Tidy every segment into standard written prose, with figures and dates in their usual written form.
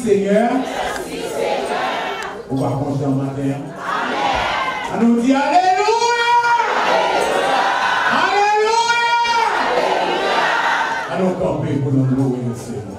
Seigneur. Merci Seigneur. On va content matin. Amen. On nous dit Alléluia. Alléluia. Alléluia. Allons camper pour nous louer le Seigneur.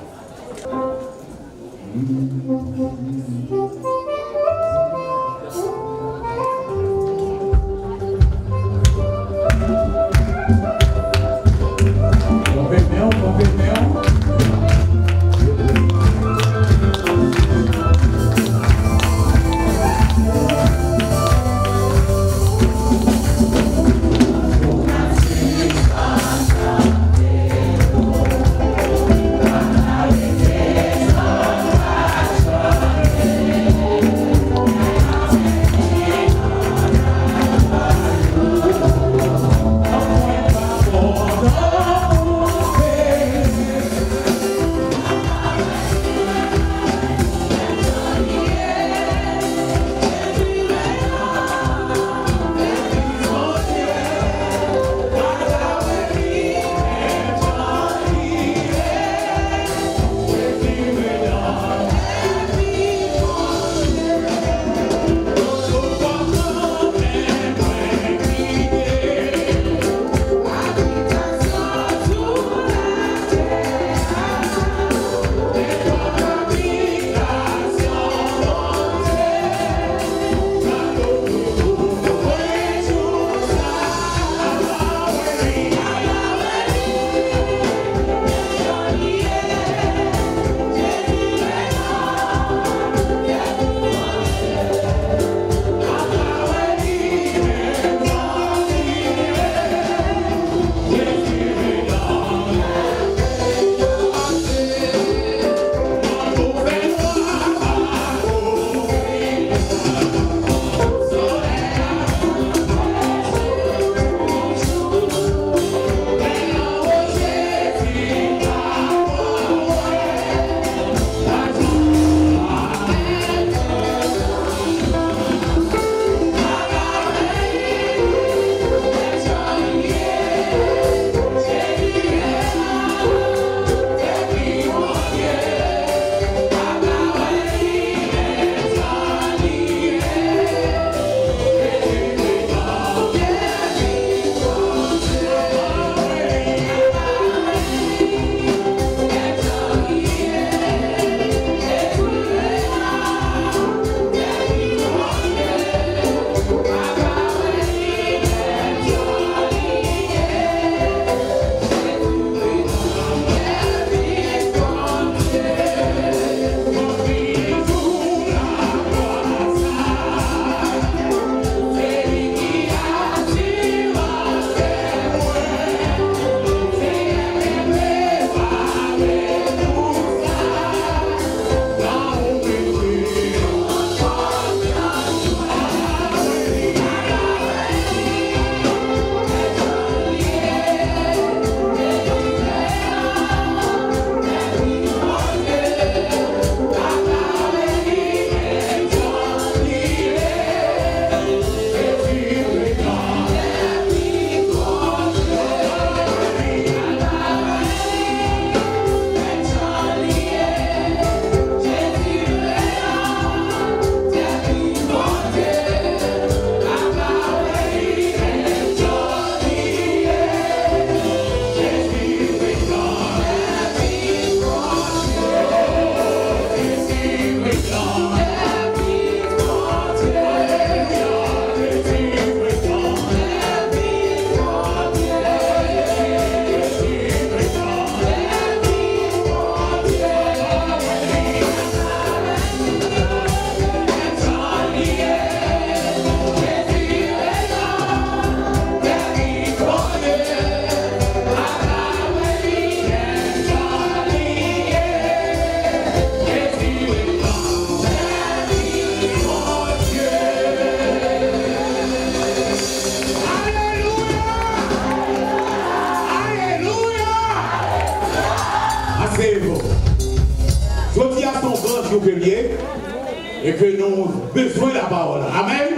et que nous avons besoin de la parole. Amen.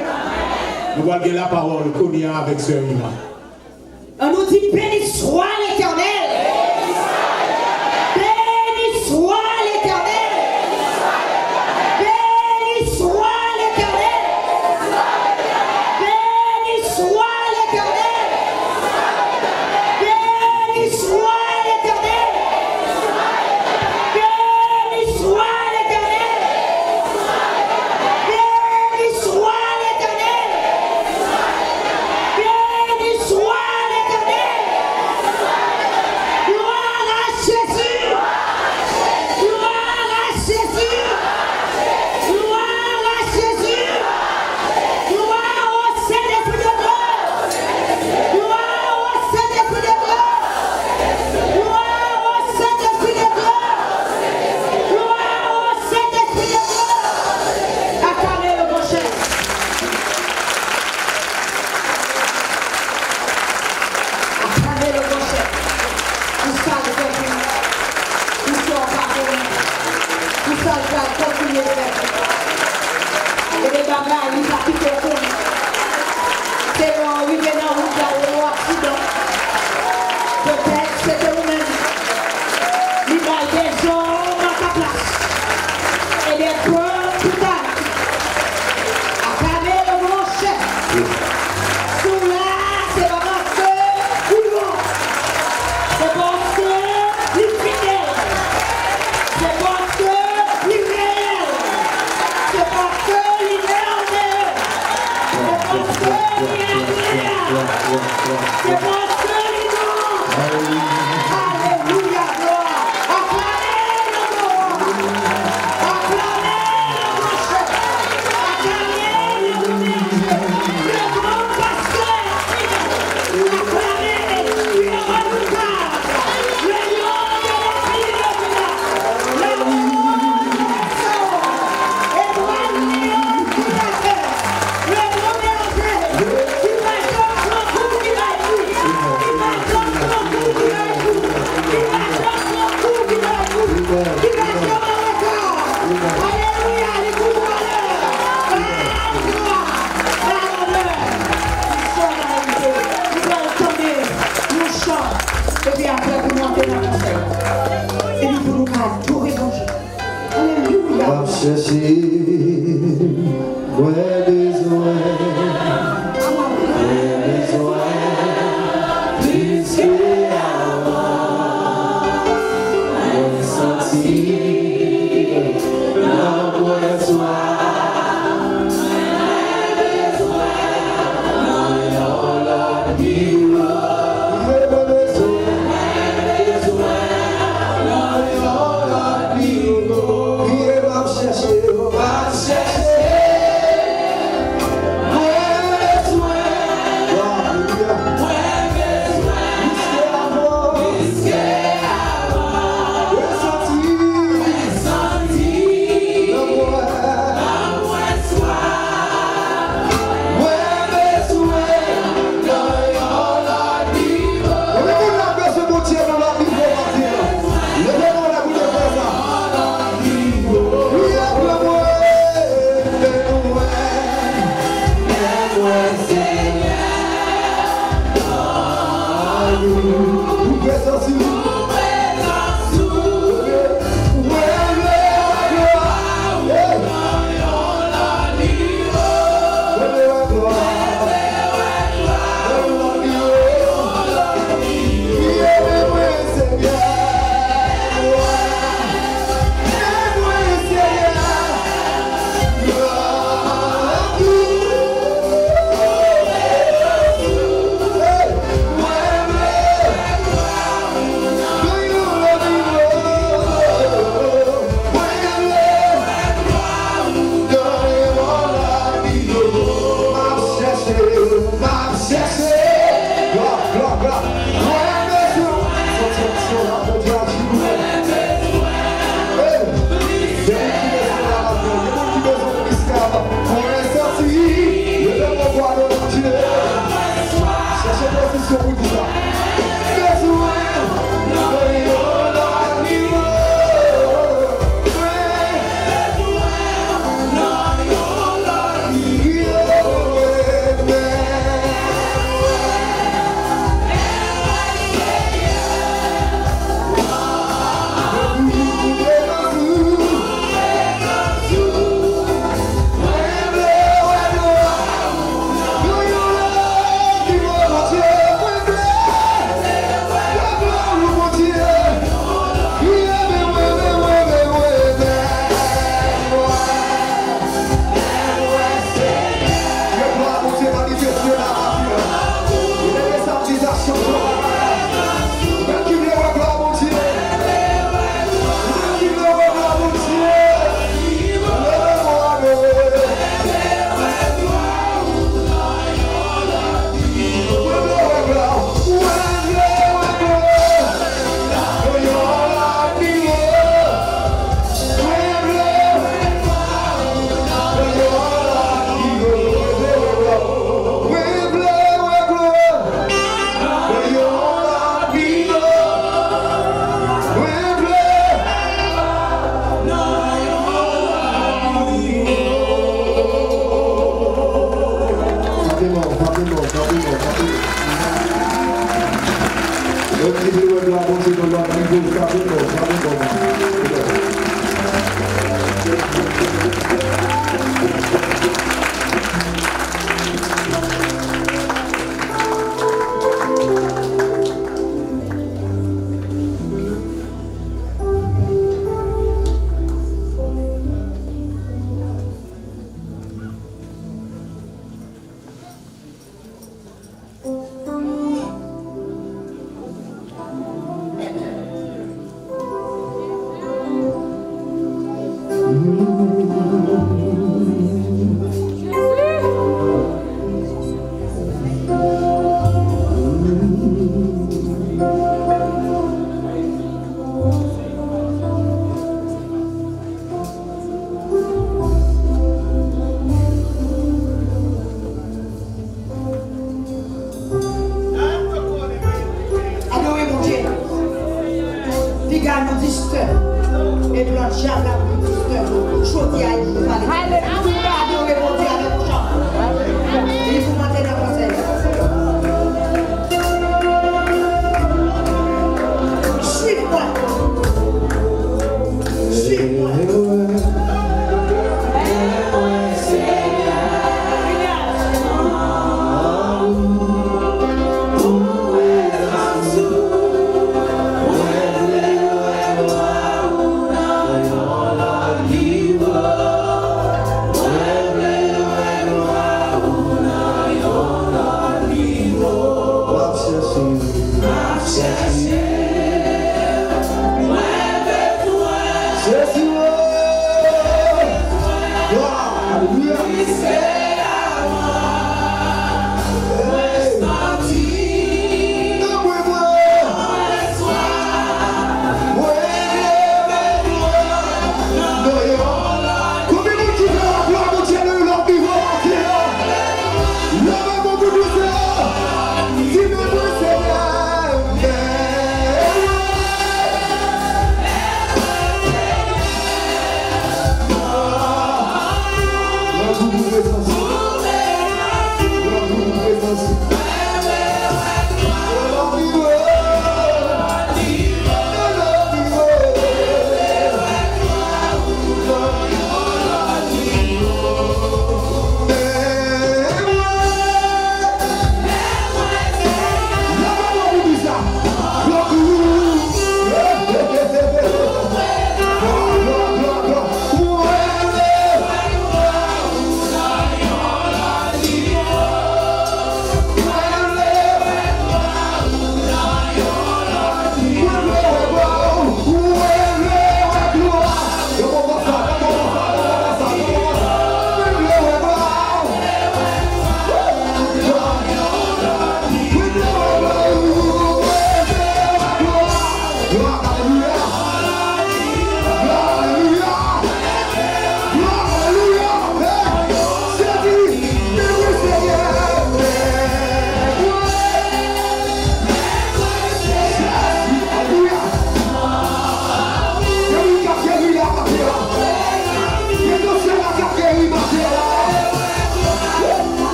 Nous allons la parole qu'on y a avec Sœur Ima. On nous dit béni soit l'Éternel. Béni soit l'Éternel. Adorez mon Dieu. Alléluia. Va chercher, ouais, besoin, plus que avant, ouais, sentir, l'amour de soi.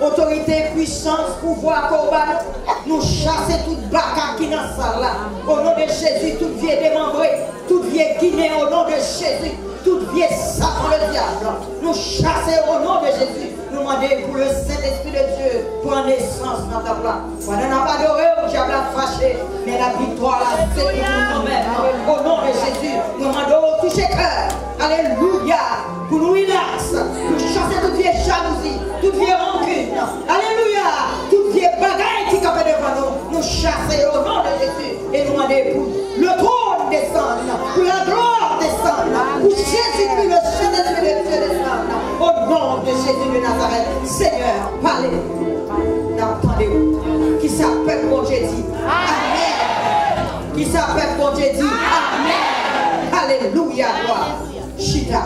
Autorité, puissance, pouvoir, combat, nous chasser toute baka qui dans ça là. Au nom de Jésus, toute vie démembrée, toute vie guinée au nom de Jésus, toute vie sacre le diable. Nous chasser au nom de Jésus. Nous demander pour le Saint-Esprit de Dieu prendre naissance dans ta place. On n'a pas adoré, le diable a fâché, mais la victoire là, c'est pour nous-mêmes. Au nom de Jésus, nous demandons toucher cœur. Alléluia. Pour nous relax, pour chasser toute vieille jalousie, toute vieille rancune. Alléluia. Toute vieille bagaille qui capte devant nous. Nous chasser au nom de Jésus et nous demander pour le trône descendre, pour la gloire descendre, pour Jésus-Christ, le Saint-Esprit de Dieu descendre. Au nom de Jésus de Nazareth, Seigneur, parlez-vous. N'entendez-vous. Qui s'appelle mon Dieu dit Amen. Qui s'appelle mon Dieu dit Amen. Alléluia, gloire. Chita.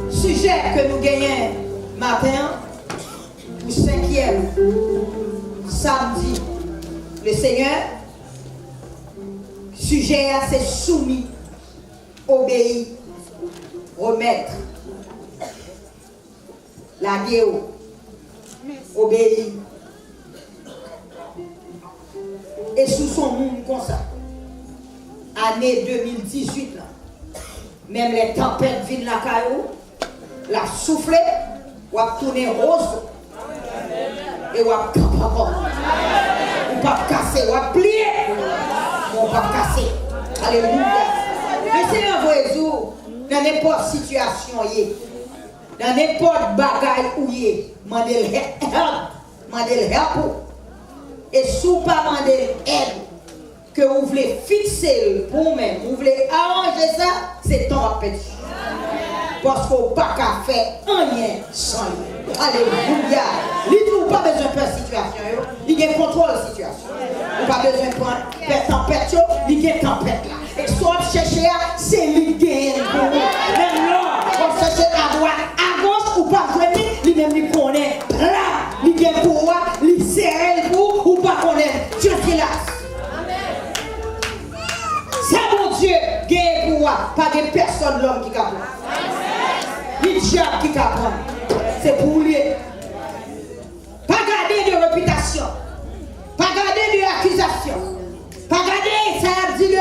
Sujet que nous gagnons matin pour 5e samedi. Le Seigneur, sujet c'est soumis, obéir, remettre. La guerre, obéir. Et sous son monde comme ça, année 2018 là, même les tempêtes viennent la caillou, la souffler, ou à tourner rose, et ou à camper encore. Ou pas casser, ou à plier, ou pas casser. Alléluia. Mais c'est un vrai jour, dans n'importe situation, dans n'importe bagaille où il est, mandez le help. Et si vous ne pas demander aide, que vous voulez fixer pour vous-même, vous voulez arranger ça, c'est temps à perdre. Parce qu'on n'a pas qu'à faire rien sans lui. Alléluia. Il n'a pas besoin de faire situation. Il a contrôle de la situation. Il n'a pas besoin de faire tempête. Il y a tempête là. Et soit chercher, c'est lui qui gagne. Même là, on cherche à droite, à gauche, ou pas venir, lui même lui connaît. Là, il gagne pour moi, il serre pour, ou pas connaître. Dieu qui là. C'est mon Dieu, gagne pour moi, pas de personne l'homme qui capable. Le diable qui capable. C'est pour lui. Pas garder de réputation. Pas garder de accusation. Pas garder, ça a dit de où?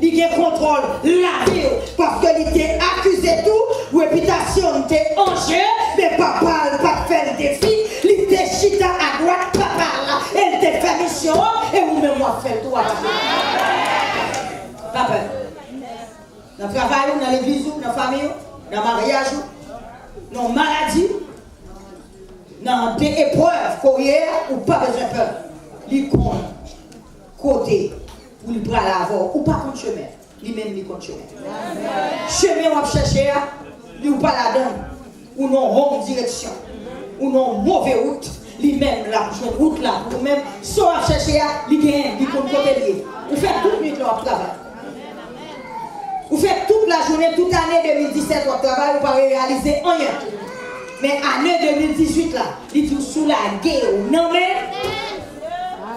Il a contrôle la vie. Parce qu'il était accusé tout, réputation était en jeu, mais papa pas fait le défi. Il était chita à droite, papa là. Elle était fait mission, et vous-même, moi, fait tout à la papa. Dans le travail, dans l'église, dans la famille, dans le mariage, dans la maladie, dans des épreuves, courrières, ou pas besoin de peur. Il compte côté pour lui prendre l'avant, ou pas contre chemin. Lui-même, il compte chemin. Chemin, on va chercher, il ou pas là-dedans, ou non, longue direction, ou non, mauvaise route. Lui-même, la route là, ou même, soit on va chercher, il gagne, il compte côté lié. Vous faites toute nuit leur travail. Vous faites toute la journée, toute l'année 2017, votre travail, vous ne pouvez pas réaliser rien. Mais l'année 2018, là, il est sous la guerre. Non, mais,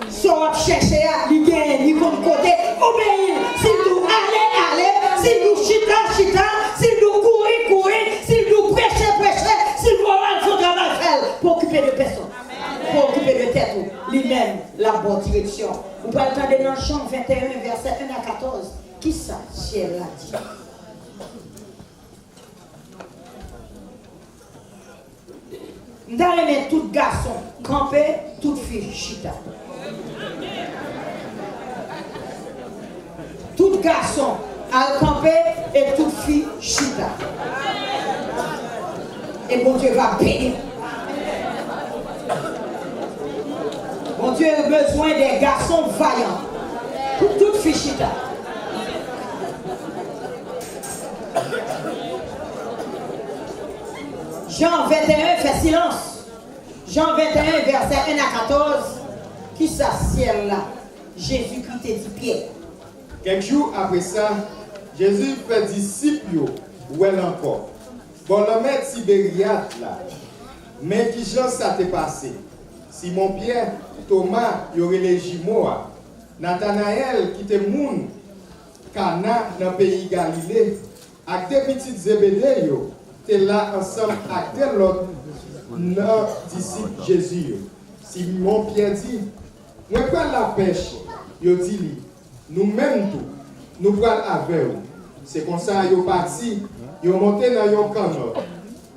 soit chercher, il gagne, il compte côté, obéir. Si vous allez, si vous chita, si vous courir, si vous prêchez, si vous avez son travail faire, pour occuper de personnes, pour occuper de tête, lui-même, la bonne direction. Vous pouvez entendre dans le chant 21, verset 1 à 14. Qui ça, ciel a dit? M'd'aimer tout garçon camper, toute fille chita. Tout garçon à camper et toute fille chita. Et bon Dieu va bénir. Bon Dieu a besoin des garçons vaillants. Pour toute fille chita. Jean 21 fait silence. Jean 21 verset 1 à 14. Qui s'assied là? Jésus-Christ dit Pierre. Quelques jours après ça, Jésus fait disciple, ou elle encore. Bon, le maître Tibériade là. Mais qui genre ça t'est passé? Simon Pierre, Thomas, y aurait les jumeaux. Nathanaël qui était moun, Cana dans le pays Galilée. Avec des petites Zébédée, t'es là ensemble avec l'autre disciple Jésus. Simon Pierre dit, moi pas la pêche, yo dit nous-mêmes tout, nous prenons avec vous. C'est comme ça yo parti, yo monté dans yon canot.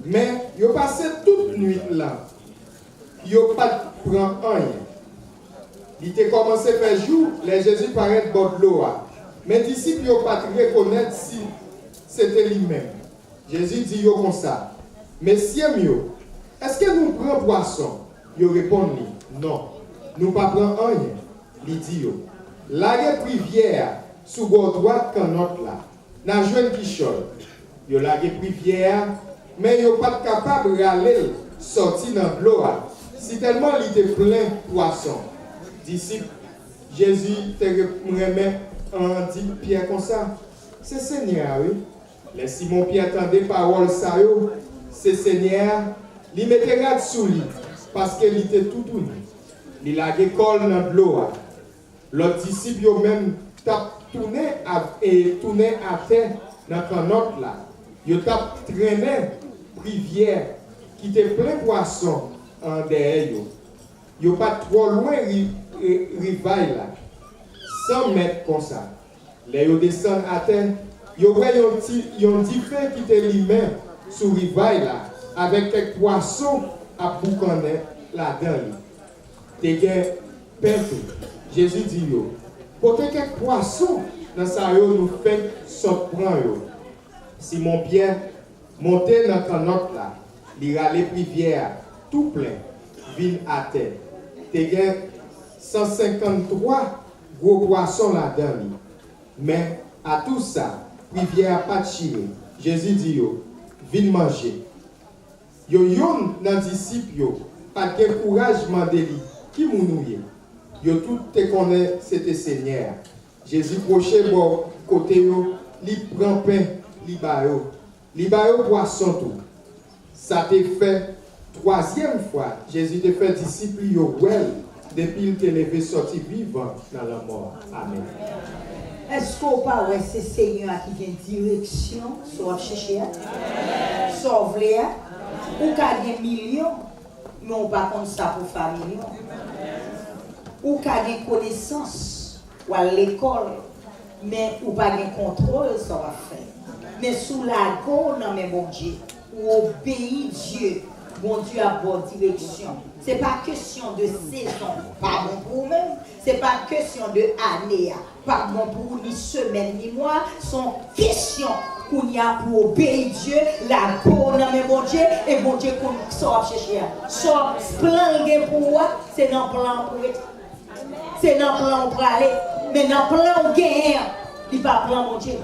Mais yo passé toute nuit là. Yo pas prend rien. Il était commencé à faire jour, les Jésus paraît bord de l'eau. Mais disciples yo pas reconnaître si c'était lui-même. Jésus dit yo comme ça. Messieurs mieux, est-ce que nous prenons poisson? Yo répond non. Nous pas prenons rien. Il dit yo. La rivière sous bord droite canot là. N'a joué qui chole. Yo la rivière mais yo pas capable d'aller sortir dans l'eau. Si tellement il était plein de poissons. Disciple Jésus te remet en dit Pierre comme ça. C'est Seigneur, oui. Les Simon Pierre attendait parole ça yo. C'est Seigneur, il mettait garde sous lui parce qu'il était tout nu. Il a école dans l'eau. L'autre disciple même t'a tourné à terre dans un autre là. Il t'a traîné rivière qui était plein de poissons en derrière yo. Yo pas trop loin rivaille là. 100 mètres comme ça. Les yo descend à terre, yo voit yon petit fait qui était lui-même sur rivaille là avec quelques poissons à boucaner là-dedans. T'es gen peintre. Jésus dit yo, portez quelques poissons dans ça yo nous fait surprendre yo. Simon Pierre monté dans canot là, il râlait rivière tout plein, ville à terre. T'es gen 153 gros poissons là-dedans. Mais à tout ça, rivière pas tiré. Jésus dit yo, viens manger. Yo yon nan disciple yo, pas de courage mandeli, qui mounouye. Yo tout te connaît c'était Seigneur. Jésus proche bon côté yo, li prend pain, li ba yo poisson tout. Ça te fait troisième fois, Jésus te fait disciple yo well depuis il te levé sorti vivant dans la mort. Amen. Est-ce qu'on parle de ce Seigneur qui vient direction sur chercher, sauver, ou qu'a des millions, mais on pas comme ça pour famille, ou qu'a des connaissances, ou à l'école, mais ou pas de contrôle, ça va faire. Mais sous la gorge, non mais mon Dieu, ou obéit Dieu, bon Dieu a bonne direction. Ce n'est pas question de saison, pas bon pour vous-même. Ce n'est pas question de année, pas bon pour ni semaine ni mois. Son question qu'on y a pour obéir Dieu, la bonne mais mon Dieu, et mon Dieu qu'on sort chercher. Sort plan pour moi, c'est dans le plan pour être. C'est dans le plan pour aller. Mais dans le plan pour gagner, il va plan mon Dieu.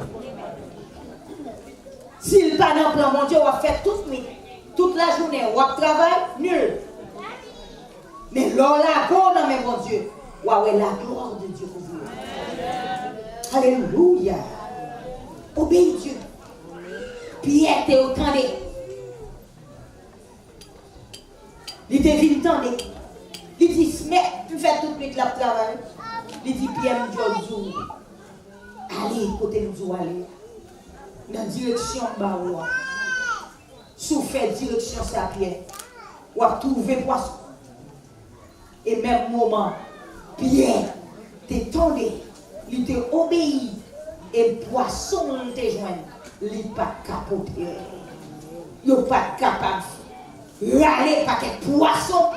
S'il pas dans le plan mon Dieu, on va faire toute la journée, on va travailler, nul. Mais là, la mais mon Dieu, ouais, la gloire de Dieu pour vous. Alléluia. Obéis Dieu. Pierre t'es autant de. Il te vient tendre. Il dit, mais tu fais tout de suite le travail. Il dit, Pierre, nous disons, allez, côté nous aller. Dans la direction de Baroua. Sous fait direction à Pierre. Ou à trouver poisson. Et même moment, Pierre t'es tombé, il t'a obéi, et poisson il t'a joint, il n'est pas capoté. Il n'est pas capable. râler paquet de poissons,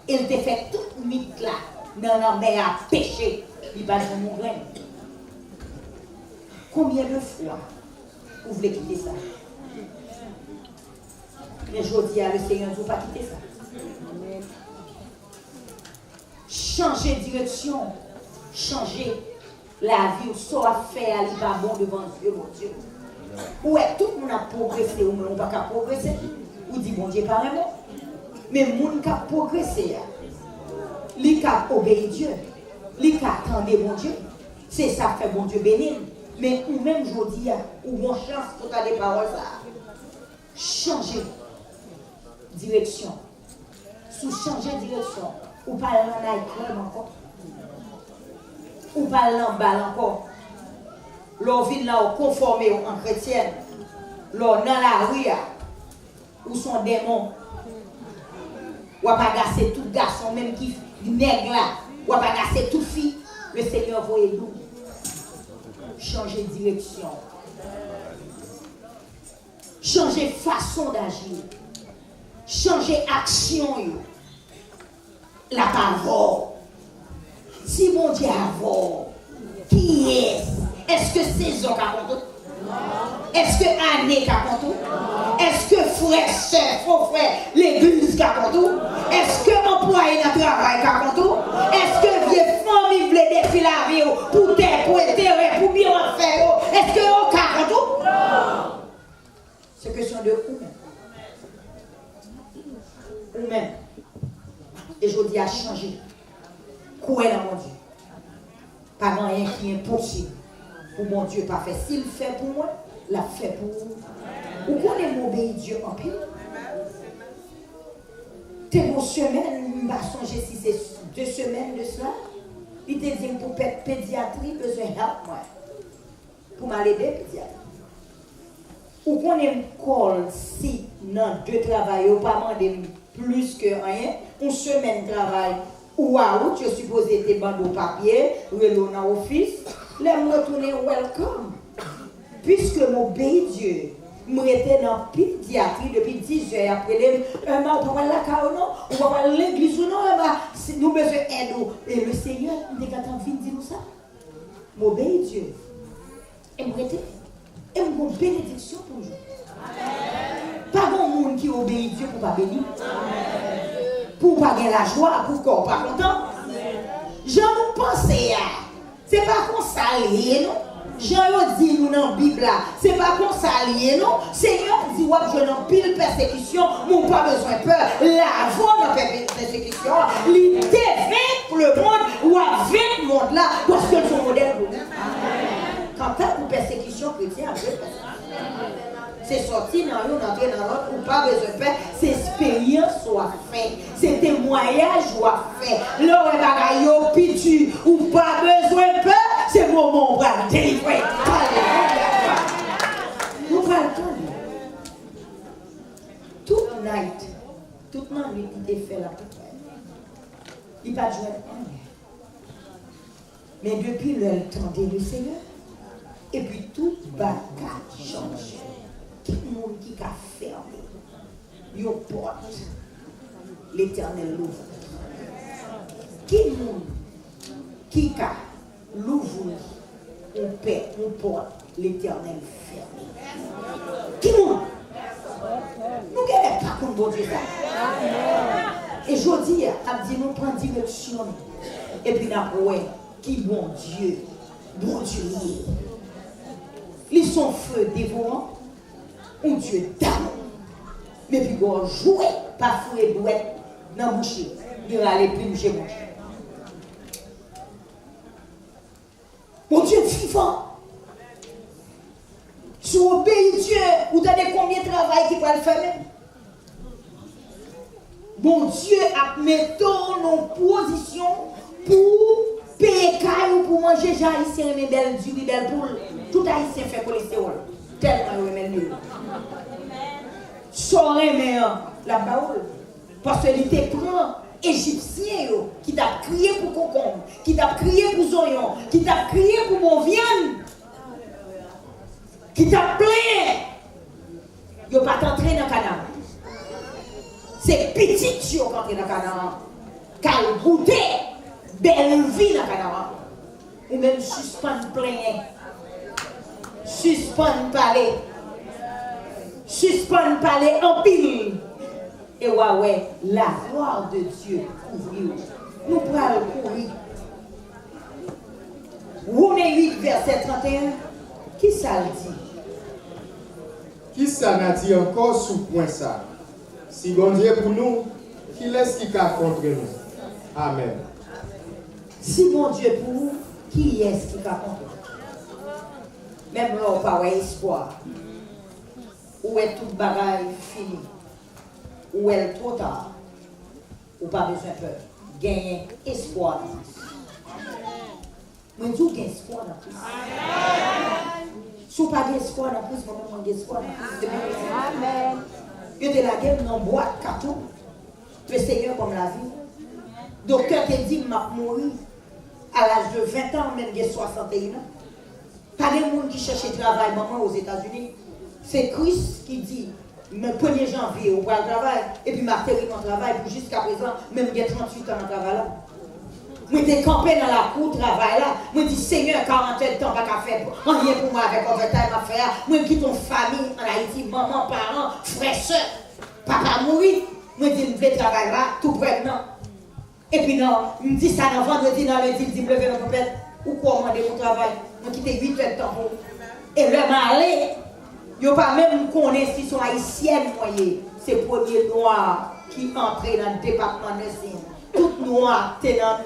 il te fait toute mythe là, dans la mer à pêcher, il va dans mon grain. Combien de fois vous voulez quitter ça? Mais je dis à le Seigneur, vous ne pas quitter ça. Changer de direction, changer la vie, soit faire aller pas bon devant Dieu, mon Dieu. Ouais, tout le monde a progressé, ou on n'a pas progresser. Ou dit, bon Dieu, pas vraiment. Mais le monde qui a progressé, il a obéi Dieu, il a attendu mon Dieu. C'est ça qui fait bon Dieu bénir. Mais ou même je dis, ou on chance pour faire des paroles, ça. Changer direction. Sous changer direction, ou pas en Haïti encore. Ou pas en bal encore. L'on vient là conformé en chrétienne. L'on dans la rue, où sont démons. Ou pas gasser tout garçon, même qui nègre là. Ou pas gasser toute fille. Le Seigneur voyez nous. Changer de direction. Changer façon d'agir. Changer action. La parole. Si mon Dieu a qui est-ce? Est-ce que saison qu'a compté? Est-ce que année qu'a compté? Est-ce que frère, soeur, faux frère, l'église qu'a compté? Est-ce que employé dans le travail qu'a compté? Est-ce que vieille famille voulait défiler la vie pour terre, pour intérêt, pour bien faire? Est-ce que on qu'a compté? C'est question de où-même. Ou-même. Et je dis à changer. Quoi est dans mon Dieu? Pas rien qui est impossible. Pour mon Dieu, pas fait. S'il fait pour moi, l'a fait pour vous. Ou qu'on est m'obéir Dieu en pile? T'es mon semaine, je vais songer si c'est 2 semaines de cela. Il te dit pour pédiatrie, besoin help moi. Pour m'aider pédiatrie. Ou qu'on est colle si non 2 travail, ou pas demander plus que rien, une semaine de travail. Ou à où tu es supposé te bandeau papier, ou dans l'office, là, je retourne welcome. Puisque m'obéis Dieu, je suis dans la pédiatrie depuis 10 heures après, on va voir la caille, on va voir l'église, nous avons besoin d'aide. Et le Seigneur, il est envie de dire ça. M'obéis Dieu. Et je suis et une bénédiction pour nous. Pas de monde qui obéit Dieu pour ne pas bénir. Pour ne pas gagner la joie, pour qu'on pas content. J'en nous pensez, c'est pas qu'on s'allie, non? Jean dit nous dans la Bible, c'est pas qu'on s'allie, non? Seigneur dit, ouais, je n'ai pile persécution, mon pas besoin de peur. L'avant de persécution, l'idée vaincre le monde, ou avec le monde là, parce que son modèle pour nous. Quand tu as une persécution chrétienne, c'est sorti dans l'un, entré dans l'autre, ou pas besoin de faire, c'est expérience soit fait, c'est témoignage soit fait. Là où bagaille pitu, ou pas besoin de faire, c'est le moment où on va délivrer. Nous pas le temps. Toute night, toute la nuit, il fait la prière. Il n'a pas joué rien. Mais depuis le temps de le Seigneur, et puis tout bagage change. Tout le monde qui a fermé, il porte, l'Éternel l'ouvre. Qui le monde qui a l'ouvre, on paie, on porte, l'Éternel fermé. Qui le monde? Nous ne gagnons pas comme bon Dieu. Et je dis, à dire, nous prenons direction. Et puis, nous qui bon Dieu, ils sont feu dévorant. Un Dieu d'amour. Mais puis, quand on joue, pas fouet douette dans la bouche, il va aller plus chez moi. Mon Dieu est vivant. Si on obéit Dieu, vous avez combien de travail qui va le faire même? Mon Dieu a mis en position pour payer caille ou pour manger j'ai haïtien mais belle du belle poule. Tout haïtien fait cholestérol. Tellement il remet le Soré mais la baoule. Parce qu'il te prend Égyptien qui t'a crié pour concombre, qui t'a crié pour zoyon, qui t'a crié pour mon viande, qui t'a plaint. Il n'a pas entré dans le canal. c'est petit qui ont rentré dans Canaan. Car goûter belle vie dans Canaan. Ou même suspendre plein. Suspendre parler. Suspendre parler en pile. Et ouais, la gloire de Dieu couvre. Nous pourrons courir. Romains 8, verset 31. Qui ça le dit? Qui ça n'a dit encore sous point ça? Si bon Dieu pour nous, qui laisse qui a contre nous? Amen. Si bon Dieu pour nous, qui est-ce qui a contre nous? Même là, on n'a pas espoir. Où est toute bagaille fini? Où est trop tard? Ou pas besoin de peur? Gagner espoir. Moi, je dis espoir dans plus. Si vous n'avez pas d'espoir dans plus, vous n'avez pas d'espoir dans plus. Amen. Vous avez la guerre dans une boîte carton. Le Seigneur comme la vie. Docteur te dit, je vais mourir à l'âge de 20 ans, même de 61 ans. Pas de monde qui cherche travail maman aux États-Unis. C'est Christ qui dit, le 1er janvier, on va le travail, et puis ma terre mon travail, pour jusqu'à présent, même il y a 38 ans dans le travail là. Moi, je suis campé dans la cour, travail là. Moi, je dis, Seigneur, 40 ans, pas qu'à faire rien pour moi avec overtime à faire. Moi, je quitte ton famille en Haïti, maman, parents, frères, soeurs, papa mourir. Moi, je dis, je vais travailler là, tout près non. Et puis non, je me dis ça dans vendredi, dans lundi, je dis, je vais lever mon père. Ou quoi, demander mon travail. Moi, quitte 8 heures de temps pour. Et le malais, il n'y a pas même connaître si sont haïtiennes, voyez. C'est le premier noir qui entre dans le département de Saint. Tout noir, qui dans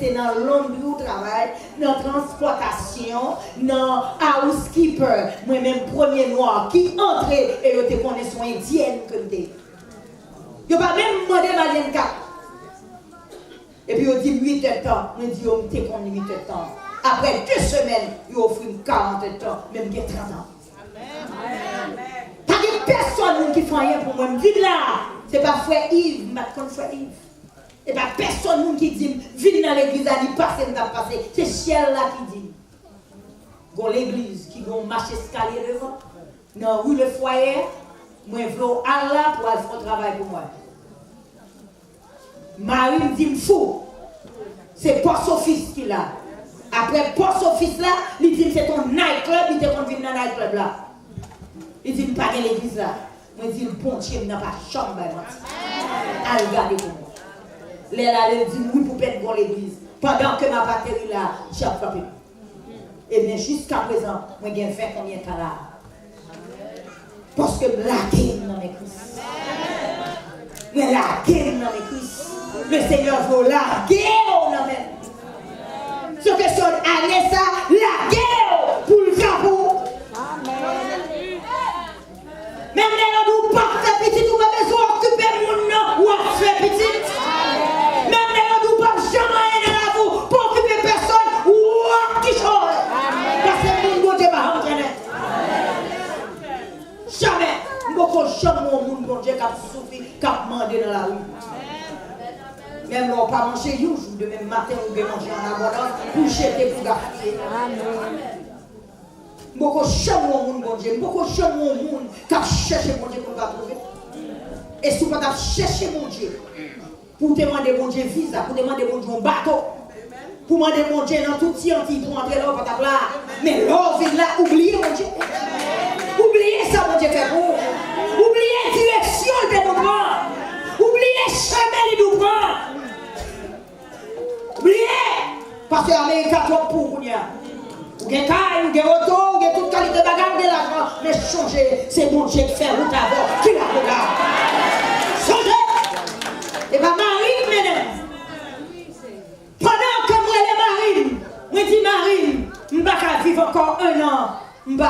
c'est dans l'ombre du travail, dans la transportation, dans housekeeper. Moi-même, premier noir qui entre et je te connais son indienne que tu es. Je ne pas même demander Malien Cap. Et puis, on dit 8 heures de temps. On dit, on te connaît 8 heures de temps. Après 2 semaines, il offre 40 heures de temps, même 30 ans. Pas de personne qui fait rien pour moi. Je dis là, ce n'est pas frère Yves, je ne frère Yves. Et pas personne qui dit, viens dans l'église, il passe, il va passer. C'est Ciel là qui dit. Dans l'église, qui va marcher escalier devant. Dans rue le foyer, moi je veux Allah pour aller faire un travail pour moi. Marie me dit, fou. C'est post-office qui l'a. Après post-office là, il dit, c'est ton nightclub, il te convient dans le nightclub là. Il dit, pas de l'église là. Moi je dis, bon Dieu, il n'a pas de chambre. Allez, regardez pour moi. Les là, elle dit, oui, pour perdre dans l'église. Pendant que ma batterie là, j'ai frappé. Et bien, jusqu'à présent, moi, j'ai fait combien de temps là? Parce que la guerre dans mes cuisses. Mais la guerre dans mes cuisses. Le Seigneur veut la guerre dans mes. Ce que son année ça, la guerre pour le capot. Même les gens ne pas faire petit, ou pas besoin d'occuper mon nom ou à faire petit. Même les gens ne pas jamais dans la boue pour occuper personne ou à qui chose. Parce que mon Dieu va entraîner. Jamais. Beaucoup jamais mon Dieu qui a souffert, qui a demandé dans la rue. Même là, on ne pas manger un jour, de même matin, on peut manger en abondance pour jeter pour gaspiller. Beaucoup jamais mon bon Dieu, beaucoup jamais mon monde qui a cherché mon Dieu pour ne trouver. Et si vous avez cherché mon Dieu, pour demander mon Dieu visa, pour demander mon Dieu un bateau, pour demander mon Dieu dans tout petit pour entrer là, pour là. Mais là, vous là, oubliez mon Dieu. Oubliez ça, mon Dieu, fait pour vous. Oubliez la direction de nous prendre. Oubliez le chemin de nous prendre. Oubliez. Parce que l'Amérique a trop pour vous. Ou gen caille, ou gen auto, ou gen toute qualité de bagarre de l'argent. Mais changer, c'est mon Dieu qui fait route avant. Qui la regarde? Changer. Et pas Marine, mesdames. Pendant que moi, les Marines, moi dis Marine, je ne vais pas vivre encore 1 an. Je ne vais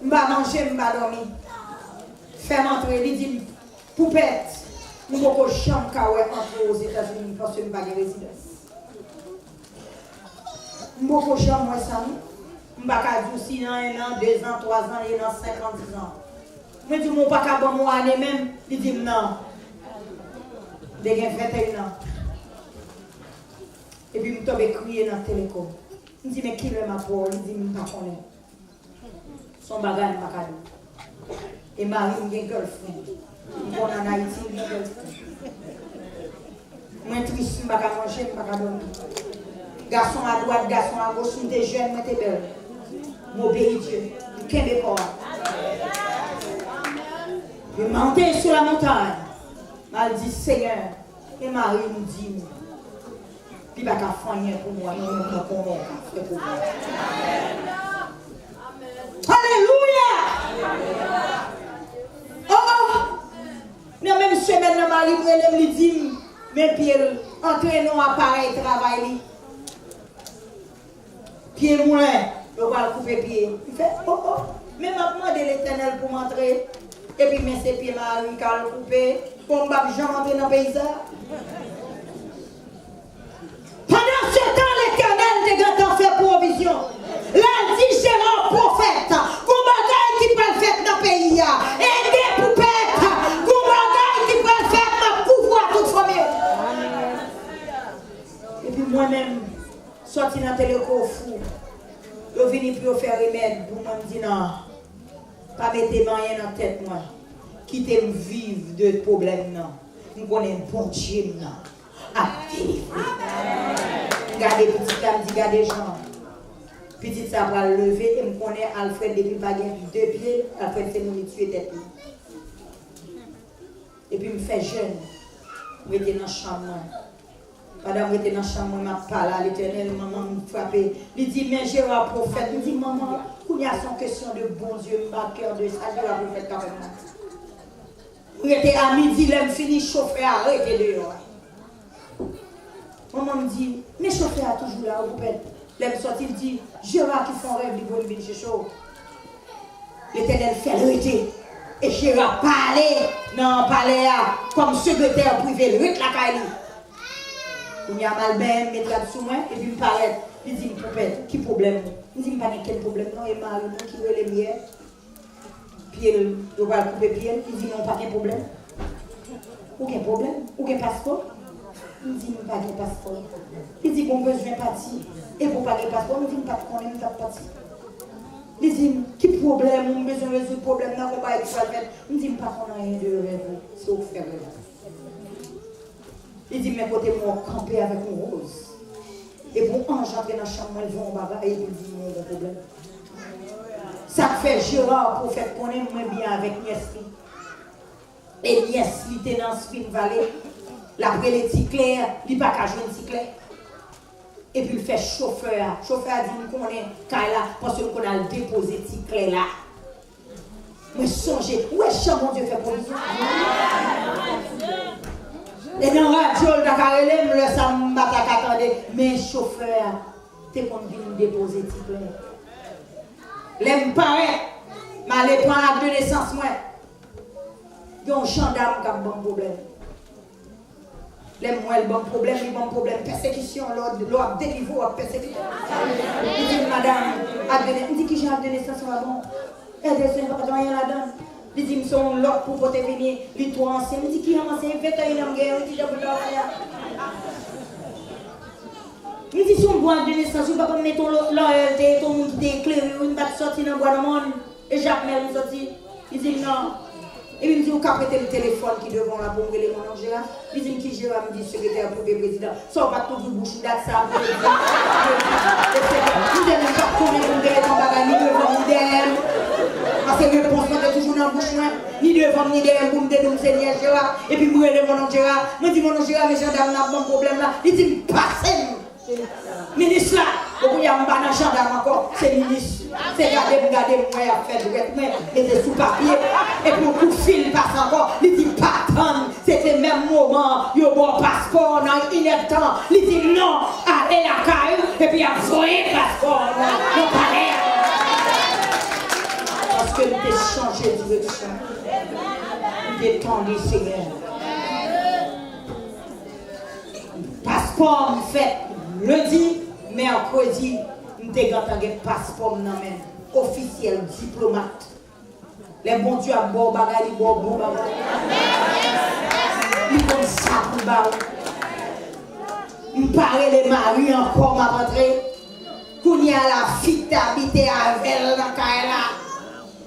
pas manger, je ne vais pas dormir. Faire m'entrer, il dit, poupette, je ne vais pas chambre entrer aux États-Unis parce que je ne vais pas de résidence. Je ne vais pas chambre, moi, ça. Je ne vais pas dire 6 ans, 1 an, 2 ans, 3 ans, 1 an, 5 ans, 10 ans. Je dis, je ne vais pas bon moi année même. Il dit, non. Je vais 21 ans. Et puis, je me crier dans le télécom. Je dis, mais qui est ma pauvre? Il dit, je ne sais pas. Son bagage, ma cadeau. Et Marie, j'ai un girlfriend. On en Haïti, moi triste, je ne vais pas manger, je ne vais pas dormir. Garçon à droite, garçon à gauche, nous t'es jeune, moi t'es belle. M'obéis Dieu. Qu'est-ce que je montais sur la montagne. Je dit Seigneur, et Marie nous dit, puis il va faire rien pour moi, nous ne pouvons pas pour moi. Alléluia! Oh! Dans même semaine, Marie me dit, mais puis entraînons appareil travail. Pied moins, je vais couper pied. Il fait, oh oh, mais m'a demandé l'Éternel pour m'entrer. Et puis, mais c'est pieds Marie qui a coupé. Pour ne jamais entrer dans le paysage. Pendant ce temps, l'Éternel te fait provision. Là, dit Gérard prophète, pour bagaille qui peut faire dans le pays. Et des poupettes, pour bagaille qui peut faire dans le pouvoir toute famille. Et puis moi-même, sorti dans le télécours fou, je viens pour faire remède pour moi me dire non, pas mettre rien dans la tête moi. Quitter me vivre de problèmes non. Nous connaissons un bon Dieu non. À délivrer. Regardez petit cas, me dit regardez Jean. Petit ça va lever et me connaît Alfred depuis pas 2 pieds, Alfred c'est nous tuer tête. Et puis me fait jeune. Je était dans la chambre. Madame était dans la chambre, m'a parlé à l'Éternel, maman me frappait. Il dit mais Gérard prophète, il dit maman, il y a son question de bon Dieu, ma cœur de ça, Gérard prophète quand même. Vous étiez à midi, là, fini chauffeur, arrêtez dehors. Maman me dit, mais chauffeur a toujours là, vous faites. Là, il dit, Gérard qui font rêve, il veut venir chez chaud. L'Éternel fait arrêter. Et Gérard parlait dans le palais comme secrétaire privé, le la caille. Il y a mal ben, mettre là sous moi, et puis il me parlait. Il dit, qui problème? Il dit, pas quel problème, non, et Marie, qui veut les miens. Puis il va couper pied, il dit non, pas de problème. Aucun problème, aucun passeport. Il dit pas de passeport. Il dit qu'on besoin de partir. Et pour pas de passeport, il dit pas qu'on aime pas partir. Il dit qui problème, on besoin de résoudre le problème, on va être fait. Il dit pas qu'on a rien de rêve, c'est au faire. Il dit mais côté moi camper avec une rose. Et pour engendrer dans la chambre, ils vont en bas et ils disent non, pas de problème. Ça fait Gérard pour faire connaître moins bien avec Niesli. Et Niesli était dans Spin Valley. L'après les ticlères, il n'a pas qu'à jouer une ticlère. Et puis il fait chauffeur. Chauffeur a dit qu'on est là parce qu'on a déposé ticlère là. Mais songez, où est-ce que mon Dieu fait provision? Et dans la radio, le samba attendait. Mais chauffeur, t'es qu'on vient déposer ticlère. L'aime paraît, mais les prendre de naissance, moi. Il y a un gendarme qui a un bon problème. L'aime moi, le bon problème, le bon problème. Persécution, l'ordre délivré, persécution. Il dit, madame, il dit que j'ai de naissance, c'est bon. Elle dit, il n'y a rien là-dedans. Il dit, ils sont là pour voter venir, les trois anciens. Il dit, qui est ancien, 21 ans, il dit, j'ai voulu faire. Il dit, si on boit de naissance, on va pas mettre l'OLT, ton monde qui est éclairé, on va sortir dans le bois de monde. Et Jacques Mel nous sortit. Il dit, non. Et il me dit, on va prêter le téléphone qui devant la bombe, les mon Gérard. Il dit, qui Gérard me dit, secrétaire pour le président. Ça, on va toujours boucher d'être ça. Vous n'avez pas combien de téléphone bagage, ni devant, ni derrière. Parce que réponse, on est toujours dans le bouche, ni devant, ni derrière, pour me dire, Seigneur Gérard. Et puis, moi, mon nom Gérard. Je dis, mon nom Gérard, mais gendarme n'a pas de problème là. Il dit, passez. Ministre là, il y a un ban gendarme encore, c'est ministre. C'est regarder, moi, il a fait mais c'est sous papier. Et puis, un coup de fil passe encore. Il dit, pas attendre, c'était le même moment. Il y a un bon passeport dans une heure de temps. Il dit, non, allez la caille. Et puis, il a envoyé le passeport dans le palais. Parce que il a changé de direction. Il est tendu, Seigneur. Passeport, fait. Lundi, mercredi, nous avons un passeport officiel, diplomate. Les bons dieux à bon bagage, ils bon bagage. Ils font ça pour bagage. Nous parlons les maris encore, ma rentrée. Qu'on y a la fille d'habiter avec elle dans la.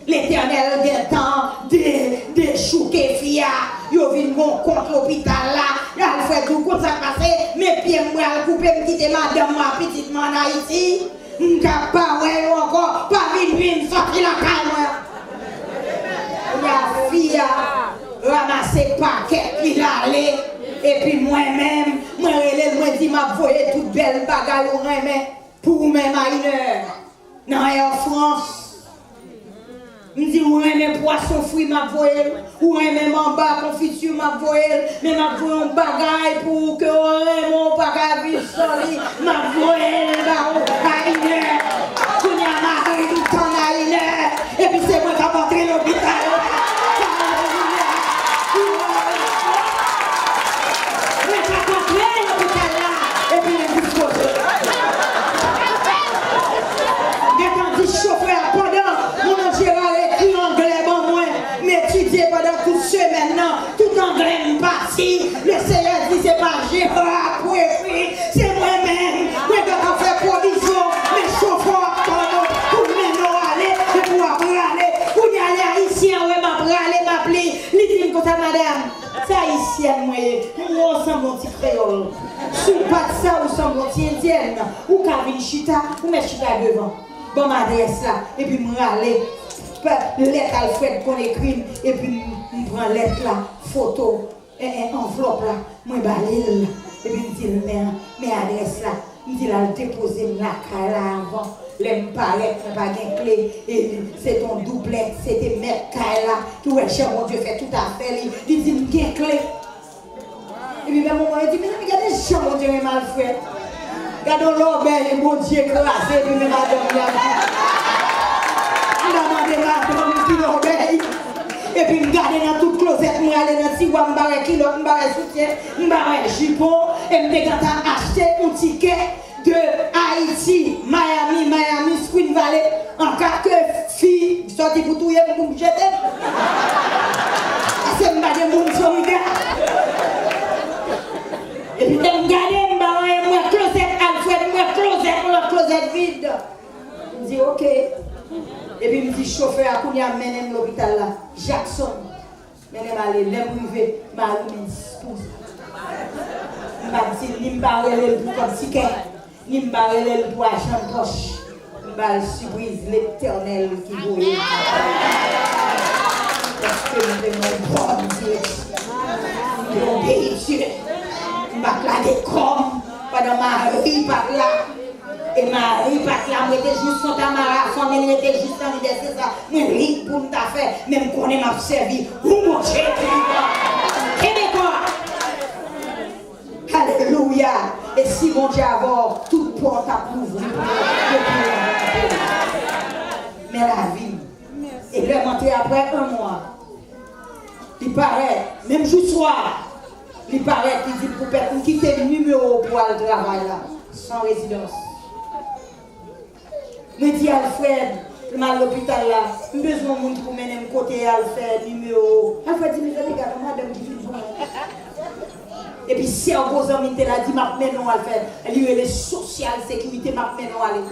L'Éternel des temps, des chouquets filles, madame ma petite man en Haïti, m'ka pas ouais encore, pas vite sortir la caille moi. La fille a ramassé paquet puis l'aller et puis moi-même, moi dit m'a voyé toute belle bagaille au remet pour mes mineurs. Dans Air France. Je dis, ou un poisson fruit m'a voyé, ou un mamba confiture m'a voyé, mais m'a voyé un bagaille pour que mon bagaille vive soli, m'a voyé à une heure, qu'on y a marre du temps à une heure, et puis c'est moi qui a montré l'hôpital. Mais qui a montré l'hôpital là, et puis il est disposé. Quand dit chauffeur pendant mon Gérard écrit anglais bon moi m'étudier pendant toute semaine tout anglais me parti le Seigneur dit c'est pas Gérard pour écrire c'est moi-même moi qui fait provision mes chauffeurs pour nous aller et pour aller pour y aller haïtien ouais m'a aller m'appeler lui dit comme ça madame c'est haïtienne moi ensemble mon petit créole sous pas de ça ou semble indienne ou cabine chita ou mettre chita devant. Bon m'adresse là et puis m'aller lettre Alfred qu'on écrit et puis m'prend lettre là photo enveloppe là moi balil et puis me dit mais adresse là me dit là déposer la caille là avant les m'paraît pas gain clé et c'est ton doublet c'était mettre caille là qui ouais cher mon Dieu fait tout à fait il dit me gain clé et puis même moment il dit mais regardez cher mon Dieu mal fait. Gardons l'auberge, mon Dieu, classé, puis même madame, madame, puis l'auberge. Et puis, me garder dans toute closette, me aller dans Tiwa, me barrer kilo, me barrer soutien, me barrer jupon, et me dégager acheter un ticket de Haïti, Miami, Spring Valley, en cas que fille sorti pour tout pour me jeter. C'est me barrer mon solide. Et puis, me garder, me barrer, moi, closette. Mon closet vide. Je dis ok. Et puis il me dit chauffeur à Kounia mène l'hôpital là. Jackson. Mène aller l'aimer m'a allumé spouse. M'a dit ni m'barrer le pour comme ticket, ni m'barrer le pour argent poche. M'a surprise l'Éternel qui voulait. Parce que nous devons bon Dieu. Nous obéir Dieu. M'a claqué comme pendant ma vie par là. Et Marie, parce que là, moi, j'étais juste sans ta marathon, mais j'étais juste en idée, c'est ça. Moi, libre pour nous faire, même qu'on est m'a servi. Où mon Dieu, Québécois. Alléluia. Et si mon Dieu a toute porte à ouvrir, mais la vie. Et le monter après un mois. Il paraît, même jour soir, il paraît qu'il dit pour quitter le numéro pour aller travailler là, sans résidence. Je dis Alfred, je suis à l'hôpital là, j'ai besoin de monde pour mener mon côté Alfred, numéro. Alfred dit, mais regarde, madame qui vit pour et puis si un gros homme il a dit, m'a non Alfred, il y a les social sécurité, m'a non aller.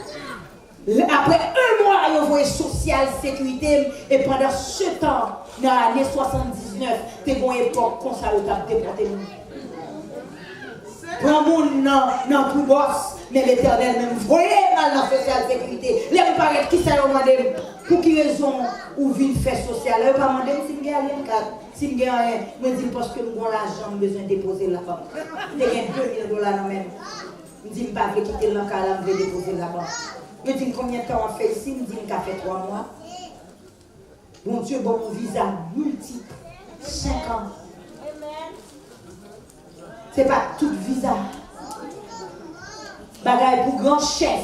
Après un mois, il y a envoyé social sécurité et pendant ce temps, dans l'année 79, c'est une époque qu'on s'est déporté. Prends mon nom tout boss, mais l'Éternel même voyez mal dans la social sécurité. Les me paraît qui ça demandé pour qui raison ou vient faire social. Ils pas demander si me gagne carte, si me gagne me dit parce que nous avons l'argent besoin de déposer là-bas. J'ai gagné $2000 dans même. Me dit pas quitter le cas là, me déposer là-bas. Me dit combien de temps on fait ici, me dit qu'a fait 3 mois. Bon Dieu bon mon visa multiple 5 ans. C'est pas tout visa. Bagaille pour grand chef.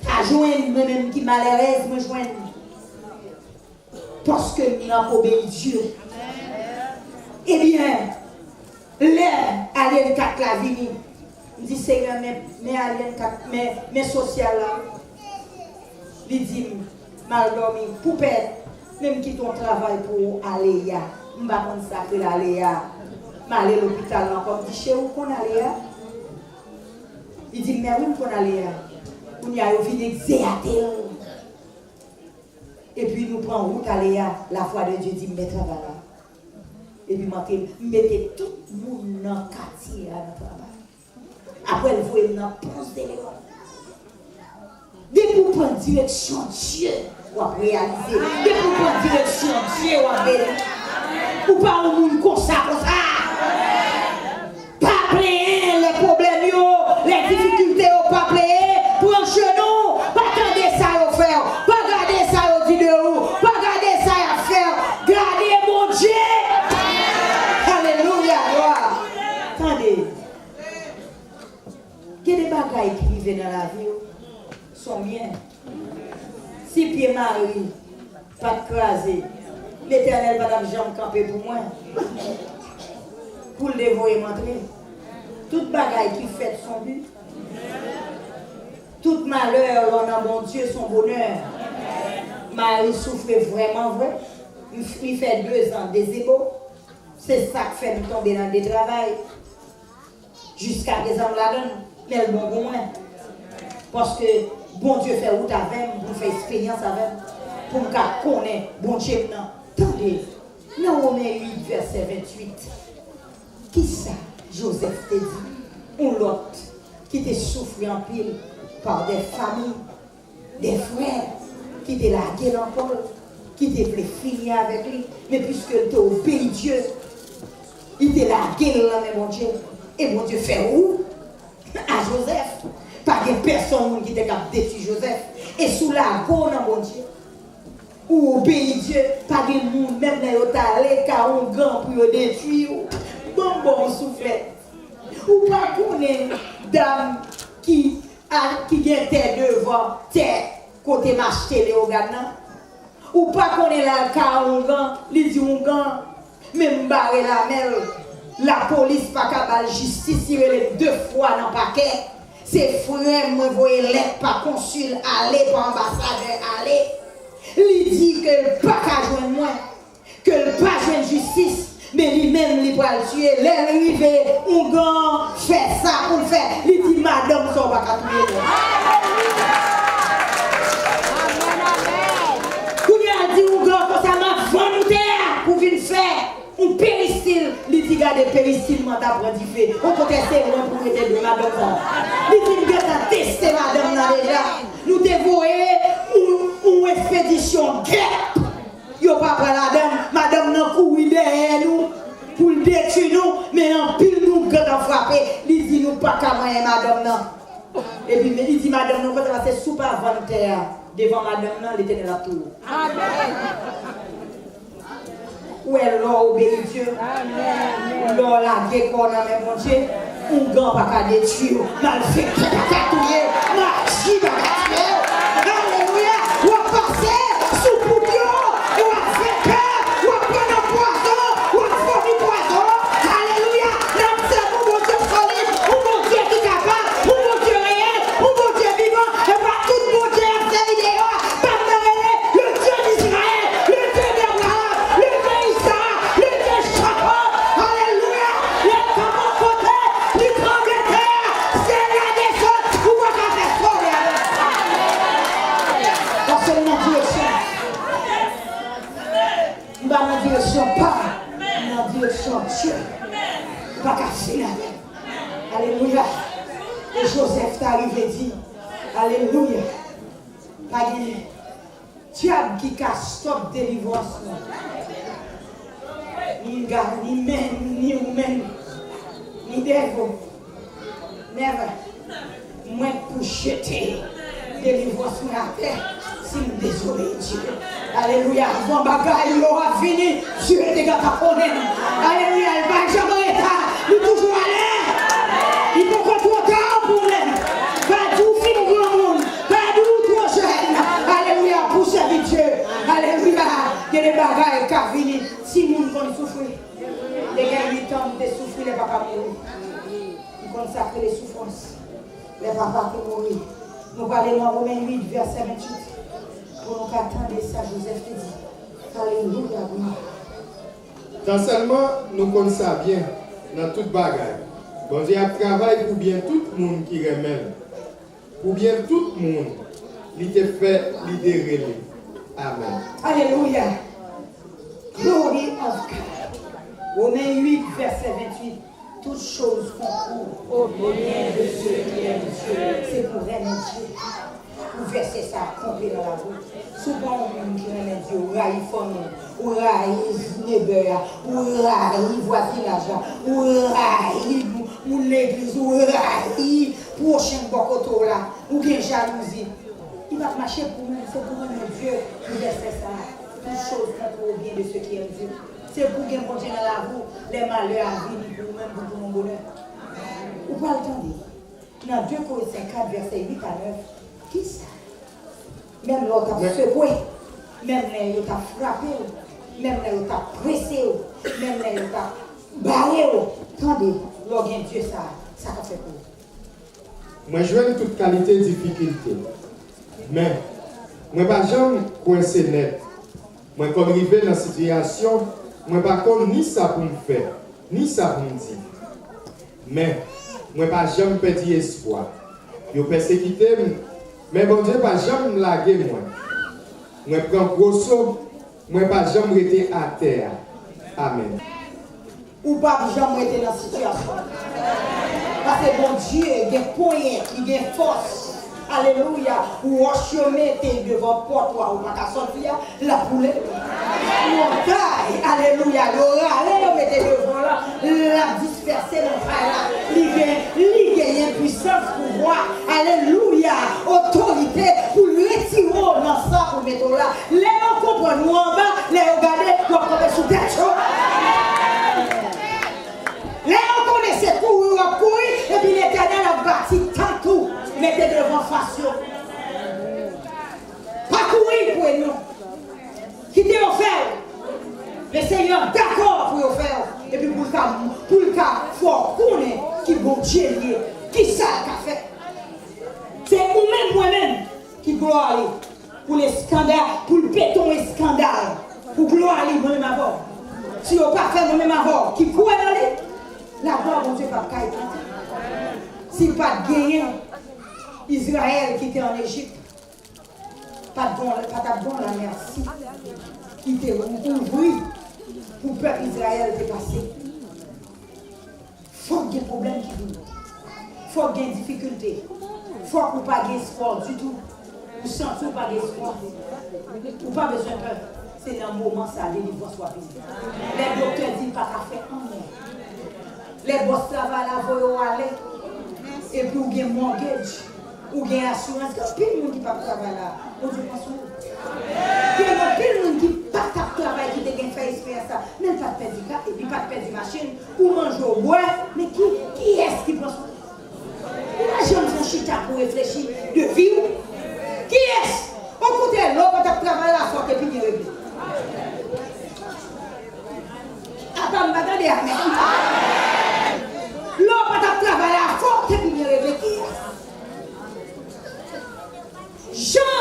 À joindre moi-même qui malheureuse, me joindre. Parce que nous avons obéi Dieu. Eh bien, l'air Alien 4 la vini. Il dit Seigneur, mais Alien 4, mais social là. Il dit, mal dormi, pour perdre, même qui ton travail pour aller là. Je ne vais pas consacrer aller là. Je vais aller à l'hôpital encore. Il dit, chez où qu'on allait là? Il dit, mais où qu'on allait là? On y a vu exéater. Et puis nous prenons route aller là. La foi de Dieu dit, mettez là. Et puis mettez tout le monde dans le quartier à notre travail. Après, elle voit une pose de Léon. Dès pour prendre direction Dieu, ou à réaliser. Dès pour prendre direction Dieu, ou à bénir. Ou pas au monde comme ça. Pas plaire les problèmes, les difficultés, pas plaire. Prends genou, pas garder ça à faire. Pas garder ça à vidéo. Pas garder ça à faire. Gardez mon Dieu. Alléluia, gloire. Attendez. Il y a des bagailles qui vivent dans la vie sont bien. Si pied Marie, pas de craser, l'Éternel va la jambe camper pour moi. Pour le dévorer m'entrer. Toute bagaille qui fait son but. Tout malheur, on a mon Dieu, son bonheur. Marie souffrait vraiment vrai. Il fait 2 ans des égaux. C'est ça qui fait me tomber dans des travails. Jusqu'à présent, la donne. Mais le bon pour moi. Parce que bon Dieu fait route avec moi, pour faire expérience avec moi, pour me connaître bon Dieu. Attendez, dans Romains 8, verset 28, qui ça Joseph te dit? Un l'autre qui te souffre en pile par des familles, des frères, qui te largué dans Paul, qui te voulait finir avec lui, mais puisque tu as obéi Dieu, il te largué là, mais mon Dieu, et mon Dieu fait où? À Joseph. Pas de personne qui était capable de détruire Joseph. Et sous la go dans mon Dieu. Ou obéir Dieu. Pas de monde, même dans les talés, car on grand pour le détruire. Bon, soufflet. Ou pas qu'on est dame qui était devant terre, côté m'acheter les organes. Ou pas qu'on est là, car on grand, il dit on grand, même barrer la mer. La police pas capable de justice, il est 2 fois dans le paquet. Ses frères me voyaient lettre par consul, aller par ambassadeur, aller. Il dit que le pas qu'à joindre moi, que le pas joindre justice, mais lui-même il va le tuer. L'arrivée, on gagne, fait ça pour le faire. Il dit madame, ça va pas tuer. Amen. Il dit on gagne, pour ça m'a volontaire pour venir faire. Un péristyle, il dit garder péristyle, mandat pour du fait. On peut tester pour aider de madame. Il dit que ça tester madame là déjà. Nous dévorer une expédition guerre. Yo pas prendre la dame, madame n'a couru derrière nous pour le détruire nous, mais en pile nous quand frapper. Il dit nous pas qu'à moyen madame non. Et puis il dit madame non, quand c'est sous pas volontaire devant madame non, il était dans la tour. Amen. Où est l'or obéit Dieu? L'or la guerre qu'on a même mon Dieu. Un grand pas qu'à détruire. Mal fait pas qu'à tuer. Magie pas qu'à tuer. Alléluia. On va passer sous bouillon. On va faire peur. On va prendre un poison. On va faire du poison. Alléluia. L'homme c'est pour mon Dieu solide. Pour mon Dieu qui est capable. Pour mon Dieu réel. Pour mon Dieu vivant. Et pas tout mon Dieu à cette vidéo. Pas me mêler. Le Dieu d'Israël. Le Dieu d'Abraham. Pas dans la direction Dieu, pas casser la Alléluia. Et Joseph t'arrive et dit Alléluia. Pas de diable qui casse stop délivrance. Ni gars, ni men, ni humain, ni devil. Never. Moi pour jeter délivrance à terre. Si nous désolé Dieu. Alléluia. Bon bagaille, il aura fini. Dieu est déjà ta connaître. Alléluia. Il va jamais être. Il est toujours à l'air. Il faut qu'on soit tard pour lui. Pas tout fin grand monde. Pas tout trop jeune. Alléluia. Pour servir Dieu. Alléluia. Il y a des bagailles qui ont fini. Si nous nous souffrir. Les gars, 8 ans, nous souffrir, les papas mourir. Nous consacrer les souffrances. Les papas qui mourir. Nous parlons dans Romains 8, verset 28. Pour nous attendre ça, Joseph te dit. Alléluia. Tant seulement nous connaissons ça bien dans toute bagaille. Bon Dieu a travaillé pour bien tout le monde qui remet. Pour bien tout le monde. Il te fait libérer. Amen. Alléluia. Glory of God. Romains 8, verset 28. Toutes choses concourent au bien de ceux qui aiment Dieu. C'est pour aimer Dieu. Pour verser ça complet dans la route. Souvent, on dit qui aime Dieu, ou raille famille, ou raille neighbor, ou raille voisinage, ou raille l'église, ou raille prochain bokoto là, ou bien jalousie. Il va marcher pour nous, c'est pour aimer Dieu qui verser ça. Toutes choses concourent au bien de ceux qui aiment Dieu. C'est pour que mon Dieu dans la roue, les malheurs arrivent pour nous-mêmes, pour mon bonheur. Ou pas attendre. Dans 2 Corinthiens 4, verset 8 à 9, qui ça? Même l'autre t'a secoué, même l'autre t'a frappé, même l'autre t'a pressé, même l'autre t'a barré. Attendez, l'organe Dieu, ça fait pour vous. Moi, je veux toute qualité de difficulté. Mais, moi, pas jamais coincé net. Moi, comme arrivé dans la situation, moi, pas comme ni ça pour me faire, ni ça pour me dire. Mais, moi, pas jamais perdu espoir. Je persécuté, mais bon Dieu, pas jamais me laguer, moi. Moi, prends gros saut, moi, pas jamais été à terre. Amen. Ou pas jamais été dans la situation. Parce que bon Dieu, il y a poignet, il y a force. Alléluia. Ou on chemin devant porte, ou pas sortir, la poule. Ou on taille. Alléluia. Allez, on mettez devant là, la disperser dans le là. Il y a une puissance, pouvoir. Alléluia. Autorité pour retirer dans ça, pour mettre là. Les on comprend nous en bas, les regarder, pour tomber sous tête. Les on connaissait courir, et puis l'Éternel a bâti tantôt. Mettez devant face. Pas courir pour nous. Quittez au faire. Le Seigneur d'accord pour le faire. Et puis pour le cas, fort connaître qui bon Dieu lié. Qui ça qu'a fait? C'est vous-même, moi-même, qui gloire pour les scandales, pour le béton et scandale. Pour gloire moi-même avant. Si vous n'avez pas fait moi-même avant, qui court dans lui, la gloire, mon Dieu, pas de caille. Si pas de gagner, Israël qui était en Égypte, pas de bon la merci, qui était ouvert pour le peuple Israël de passer. Il faut qu'il y ait des problèmes qui viennent. Il faut qu'il y ait des difficultés. Il faut qu'on n'ait pas d'espoir du tout. Vous sentez pas d'espoir. Vous pas besoin de peur. C'est un moment ça, la délivrance soit visible. Les docteurs disent pas qu'à faire un mois. Les boss travaillent là, vous aller. Et puis vous avez un mortgage. Ou bien assurance, il y a plein de monde qui ne peut pas travailler là. On dit pas ça. Il y a plein de monde qui ne peut pas travailler, qui ne peut pas faire ça. Même pas de perdre du cap, et puis pas de perdre du machine, ou manger au bois. Mais qui est-ce qui prend ça? Imagine son chita pour réfléchir de vivre. Qui est-ce? On côté l'eau, quand tu travailles là, faut que tu aies réglé. Attends, attendez, amen. L'eau, quand tu travailles là, faut que tu aies réglé. Qui est-ce? Jean,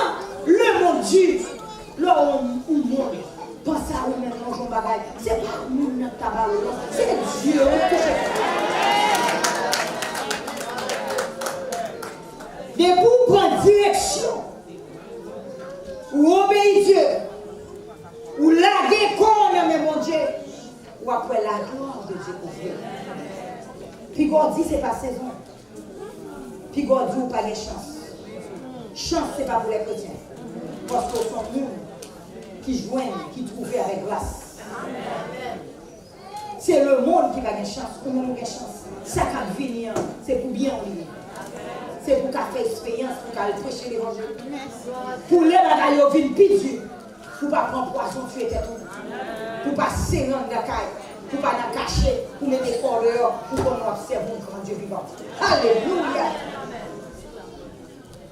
le monde Dieu, là où on monde, pense à vous-même, mon bagage, c'est pas nous notre tabac, c'est Dieu que je fais. Mais pour prendre direction, ou obéir Dieu, ou laguer corps, mais mon Dieu, ou après la gloire de Dieu pour vous. Puis God dit, c'est pas saison. Puis God dit, ou pas les chances. Chance, ce n'est pas pour les chrétiens. Parce que ce sont nous qui joignent, qui trouvent avec grâce. C'est le monde qui va gagner chance. Comment nous gagnons chance? Ça qui va venir, c'est pour bien vivre. C'est pour qu'à faire expérience, pour qu'à prêcher l'évangile. Pour les bagailles, ils viennent plus dur. Pour ne pas prendre poisson, tuer tête. Pour ne pas serrer dans la caille. Pour ne pas la cacher. Pour mettre des corps dehors. Pour qu'on observe mon grand Dieu vivant. Alléluia.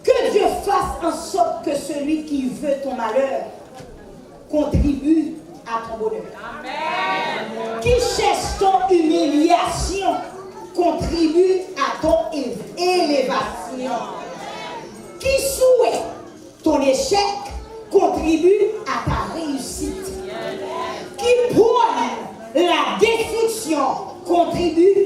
Que Dieu fasse en sorte que celui qui veut ton malheur contribue à ton bonheur. Amen. Qui cherche ton humiliation contribue à ton élévation. Qui souhaite ton échec contribue à ta réussite. Qui prône la destruction contribue